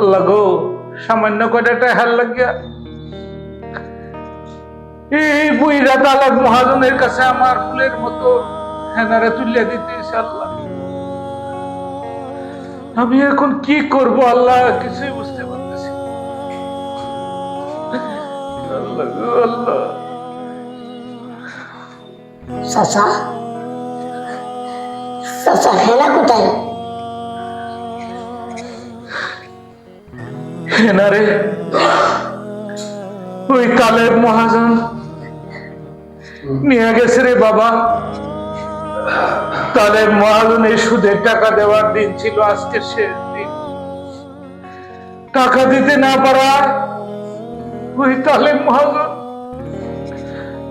আল্লাহ গো, সামান্য কয়টা টাকার লাগিয়া এই বুইরা তালাক মহাজনের কাছে আমার ফুলের মতো হেনারে তুলিয়া দিতেছে আল্লাহ। আমি এখন কি করব আল্লাহ, কিছুই বুঝতে পারতেছি না। আল্লাহ গো আল্লাহ। চাচা, চাচা হেনা কোথায়? হেনারে ওই কালের মহাজন নিয়ে গেছে রে বাবা। কালের মহাজনের সুদের টাকা দেওয়ার দিন ছিল আজকে, শেষ দিন। টাকা দিতে না পারায় ওই কালের মহাজন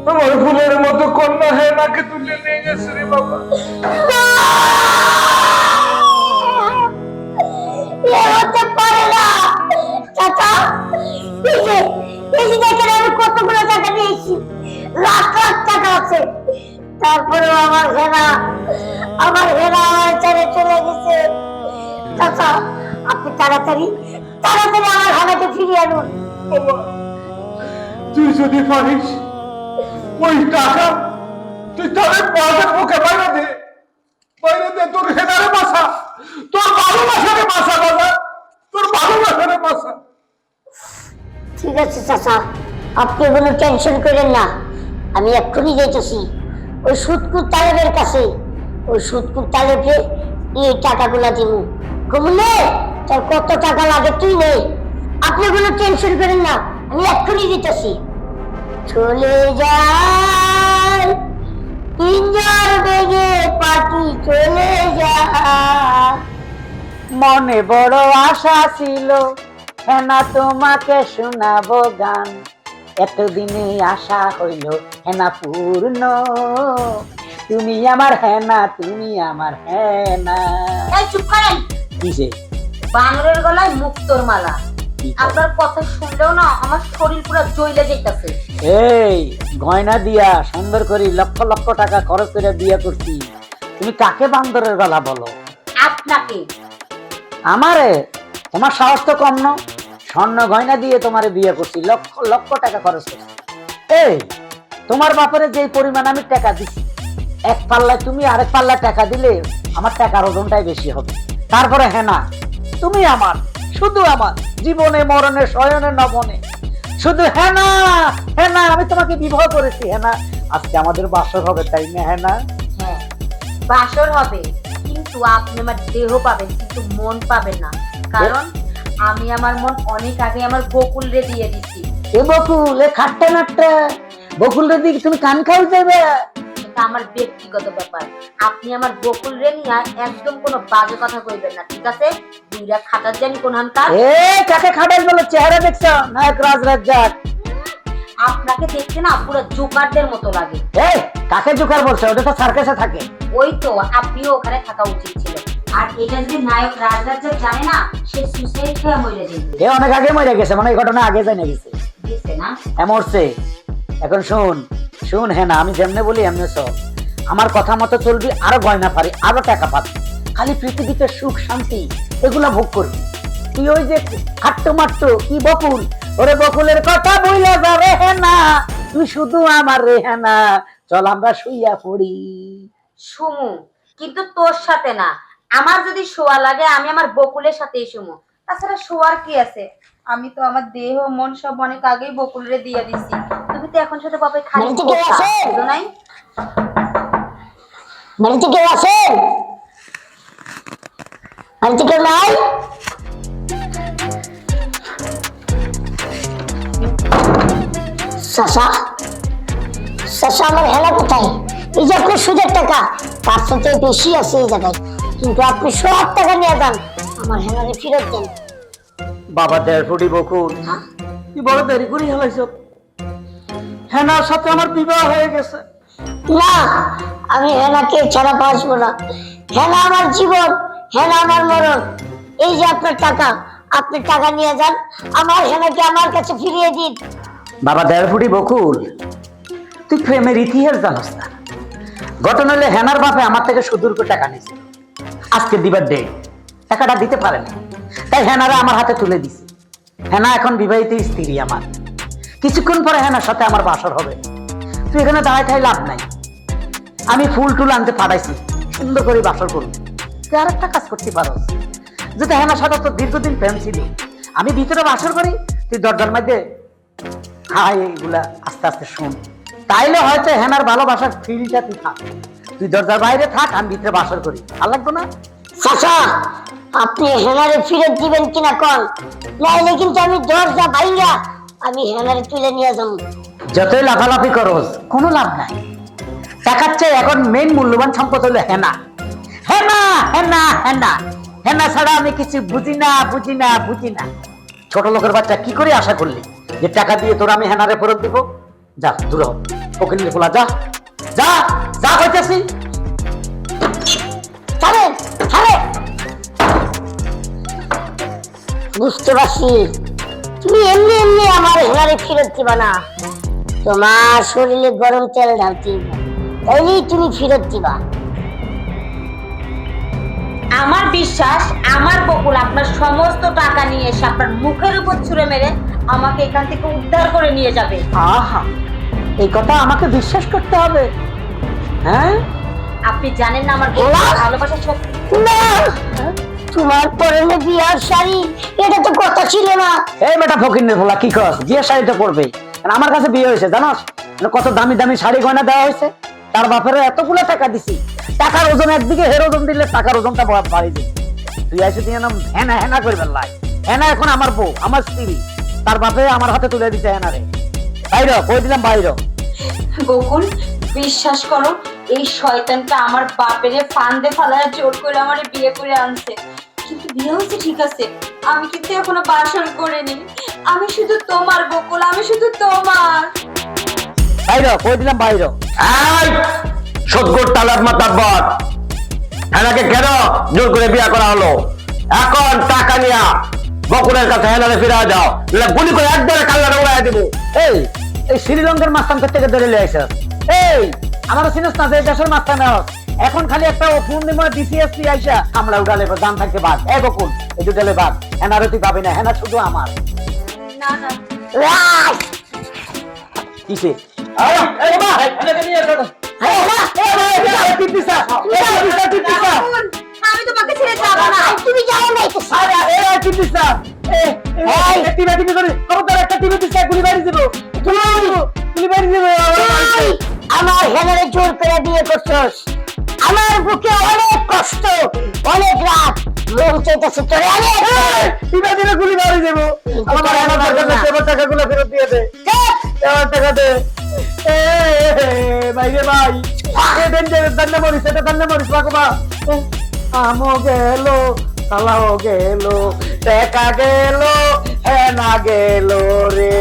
আমার ফুলের মতো কন্যা হেনাকে তুলে নিয়ে গেছে রে বাবা। হতে পারে না চাচা। এই যে দেখেন আমি কতগুলো টাকা দিয়েছি, লাখ লাখ টাকা আছে, তারপরেও আমার হেনা আমার ছেড়ে চলে গেছে। চাচা, আপনি তাড়াতাড়ি তাড়াতাড়ি আমার হেনাকে ফিরিয়ে আনুন। বাবা, তুই যদি পারিস ওই টাকা তুই তাদের বাজার মুখে বাইরে দে, বাইরে দে। তোর হেনারে বাসা, তোর ভালোবাসারে বাসা বাবা, তোর ভালোবাসারে বাসা। ঠিক আছে চাচা, আপনি কোনো টেনশন করেন না, আমি এক্ষুনি যাইতেছি ওই সুদকুর তালেবের কাছে। ওই সুদকুর তালেবকে এই টাকাগুলা দিব। কমলে তোর কত টাকা লাগে তুই নেই, আপনি কোনো টেনশন করেন না, আমি এক্ষুনি দিতেছি। চলে যায় পিঞ্জার বেগে পাখি, চলে যায়। মনে বড় আশা ছিল হেনা তোমাকে শোনাবো গান, এতদিনে আশা হইল হেনা পূর্ণ। তুমি আমার হেনা, তুমি আমার হেনা। এই চুপ করেন। কিসে? বানরের গলায় মুক্তোর মালা। আপনার কথা শুনলেও না আমার শরীর পুরো জ্বলে যাইতাছে। এই গয়না দিয়া সুন্দর করে লক্ষ লক্ষ টাকা খরচ করে বিয়ে করছি, তুমি কাকে বান্দরের গলা বলো? আপনাকে। আমারে? তোমার সাহস তো কম না, স্বর্ণ গয়না দিয়ে তোমারে বিয়ে করছি, লক্ষ লক্ষ টাকা খরচ করছি। এই তোমার বাপরে যে পরিমাণ আমি টাকা দিচ্ছি, এক পাল্লায় তুমি আরেক পাল্লা টাকা দিলে আমার টাকার ওজনটাই বেশি হবে। তারপরে হেনা, তুমি আমার, শুধু আমার, জীবনে মরণে শয়নে নবনে শুধু হেনা হেনা। আমি তোমাকে বিবাহ করেছি হেনা, আজকে আমাদের বাসর হবে, তাই না হেনা? হ্যাঁ, বাসর হবে, কিন্তু আপনি আমার দেহ পাবেন কিন্তু মন পাবেন না। কারণ আমি আমার মন অনেক আগে আমার বকুল রে দিয়ে দিচ্ছি। এ বকুল, এ খাট্টা নাট্টা বকুল রে দিকে তুমি কান খাই যাবে। এটা আমার ব্যক্তিগত ব্যাপার। আপনি আমার বকুল রে নিয়ে একদম কোনো বাজে কথা কইবেন না, ঠিক আছে? দুইটা খাটার জানি কোন হানকার। এ কাকে খাটাল বলো? চেহারা দেখছো নায়ক রাজ রাজ্জাক। আপনাকে দেখতে না পুরো জোকারদের মতো লাগে। এই কাকে জোকার বলছো? ওটা তো সার্কাসে থাকে। ওই তো, আপনিও ওখানে থাকা উচিত ছিল। আর এটা যদি নায়ক রাজরাজ্জাক জানে না, সে সুসাইড করে মরে যাবে। এ অনেক আগে মরে গেছে, মানে এই ঘটনা আগে জানা গেছে। গেছে না? হ্যাঁ মরছে। এখন শুন শুন হেনা, আমি যেমনে বলি এমনি চল, আমার কথা মতো চলবি, আরো গয়না পারি, আরো টাকা পাবি, খালি পৃথিবীতে সুখ শান্তি এগুলা ভোগ করবি। তুই ওই যে খাট্টো মাট্টো কি বকুল, ওরে বকুলের কথা বইলা যা রে হেনা, তুই শুধু আমার রে হেনা, চল আমরা শুইয়া পড়ি। সুমু, কিন্তু তোর সাথে না। আমার যদি শোয়া লাগে আমি আমার বকুলের সাথেই সুমু। তাছাড়া শোয়ার কি আছে? আমি তো আমার দেহ মন সব অনেক আগেই বকুলরে দিয়ে দিছি। তুমি তো এখন সাথে বাবা খালি বাড়িতে কেউ আছে? বুঝো নাই? বাড়িতে কেউ আছে? বাড়িতে কেউ নাই? চাচা, চাচা আমার হেনা কোথায়? এই যে আপনার সুদের টাকা, তার সাথে বেশি আছে এই জায়গায়, কিন্তু আপনি সব টাকা নিয়ে যান, আমার হেনারে ফেরত দেন। বাবা দেড় ফুটি বকুল, তুই বড় দেরি করি হেলাইছ। হেনার সাথে আমার বিবাহ হয়ে গেছে। না, আমি হেনাকে ছাড়া বাঁচবো না। হেনা আমার জীবন, হেনা আমার মরণ। এই যে আপনার টাকা, আপনি টাকা নিয়ে যান, আমার হেনাকে আমার কাছে ফিরিয়ে দিন। বাবা দেড় ফুটি বকুল, তুই প্রেমের ইতিহাস জানাস না। ঘটনা হলে হেনার বাপে আমার থেকে সুদূর করে টাকা নিয়েছে, আজকে দিবার ডে টাকাটা দিতে পারে না। তাই হেনারে আমার হাতে তুলে দিছি। হেনা এখন বিবাহিত স্ত্রী আমার। কিছুক্ষণ পরে হেনার সাথে আমার বাসর হবে। তুই এখানে দাঁড়ায় থাই লাভ নাই। আমি ফুল টুল আনতে পাঠাইছি, সুন্দর করে বাসর করবি। তুই আর একটা কাজ করতে পারো, যদি হেনার সাথে তোর দীর্ঘদিন প্রেম ছিল, আমি ভিতরে বাসর করি, তুই দরজার মধ্যে হাই এগুলা আস্তে আস্তে শুন। তাইলে হয়তো হেনার ভালোবাসার ফিলটা তুই থাক। তুই দরজার বাইরে থাক, আমি ভিতরে বাসর করি। ভালো লাগবে না? চাচা, আপনি হেনারে ফিরত দিবেন কিনা কল, নাইলে কিন্তু আমি দরজা ভাইঙ্গা আমি হেনারে তুলে নিয়ে যাবো। যতই লাফালাফি করস কোনো লাভ নাই। টাকার চেয়ে এখন মেইন মূল্যবান সম্পদ হলো হেনা। হেনা হেনা হেনা হেনা ছাড়া আমি কিছু বুঝি না, বুঝি না, বুঝি না। ছোট লোকের বাচ্চা কি করে আশা করলি যে টাকা দিয়ে তোর আমি হেনারে ফেরত দিব? যা দূর হ, ওকে খোলা, যা যা যা কইতেছি। ছাড়েন, ছাড়েন। বুঝতে পারছি তুমি এমনি এমনি আমার হেনারে ফিরত দিবা না। তোমার শরীরে গরম তেল ঢালতে হবে, তাইলেই তুমি ফিরত দিবা। আমার বিশ্বাস আমার বকুল আপনার সমস্ত টাকা নিয়ে এসে আপনার মুখের উপর ছুঁড়ে মেরে আমাকে এখান থেকে উদ্ধার করে নিয়ে যাবে। আহা, এই কথা আমাকে বিশ্বাস করতে হবে? হ্যাঁ, আপনি জানেন না আমার বকুলের ভালোবাসা সত্যি। না, তোমার পরনে বিয়ার শাড়ি, এটা তো কথা ছিল না। এই বেটা ফকিন্নের ফোলা, কি কস? যে শাড়িটা পরবে, আমার কাছে বিয়ে হয়েছে জানোস? কত দামি দামি শাড়ি গয়না দেওয়া হয়েছে। তার বাপের এতগুলো টাকা দিছি। টাকার ওজন একদিকে, হের ওজন দিলে টাকার ওজনটা বাড়ি দিই। তুই এসে দিয়ে নাম হেনা হেনা করবেন লাই। হেনা এখন আমার বউ, আমার স্ত্রী। তার বাপে আমার হাতে তুলে দিতে হেনারে। বাইর কই দিলাম, বাইর। বকুল, বিশ্বাস করো এই শয়তানটা আমার বাপেরে ফান্দে ফালায় জোর করে আমারে বিয়ে করে আনছে। কিন্তু বিয়ে হচ্ছে ঠিক আছে, আমি কিন্তু এখনো বাসর করিনি। আমি শুধু তোমার বকুল, আমি শুধু তোমার। বাইর কই দিলাম, বাইর। এই সদগর তালার মাথার বট, হেনাকে কেন জোর করে বিয়া করা হলো? এখন টাকা নিয়া বকুলের কাছে হেনারে ফিরে যাও, গুলি করে একবারে কাল্লারে উড়াই দিব। এই এই শ্রীলঙ্কার মাস্তান থেকে ধরে লিয়ে আইসা। এই আমার চিনস না যে দেশের মাস্তান? এখন খালি একটা ফোন দিব, ডিসিএসপি আইসা আমরা উড়ালে জান থাকতে বাদ। এই বকুল, এই দুটালে বাদ। হেনারে তুই পাবি না, হেনা শুধু আমার। না না, রাজ, কিসে? বকুল, আমি তোমাকে ছেড়ে যাবো না। তুমি যাও নাই তো। তুই আমার হেনারে জোর করে বিয়ে করছস। আমার বুকে অনেক কষ্ট, অনেক রাত, মন চাইতেছে তোরে অনেক। গুলি মারি দেবো। আমার টাকাগুলো ফেরত দিয়ে দে। আমার টাকা দে। ভাইরে ভাই, দান্না মরিস, এটা দান্না মরিস বাবা। আমও গেল, কালাও গেল, টাকা গেল, হেনা গেল রে।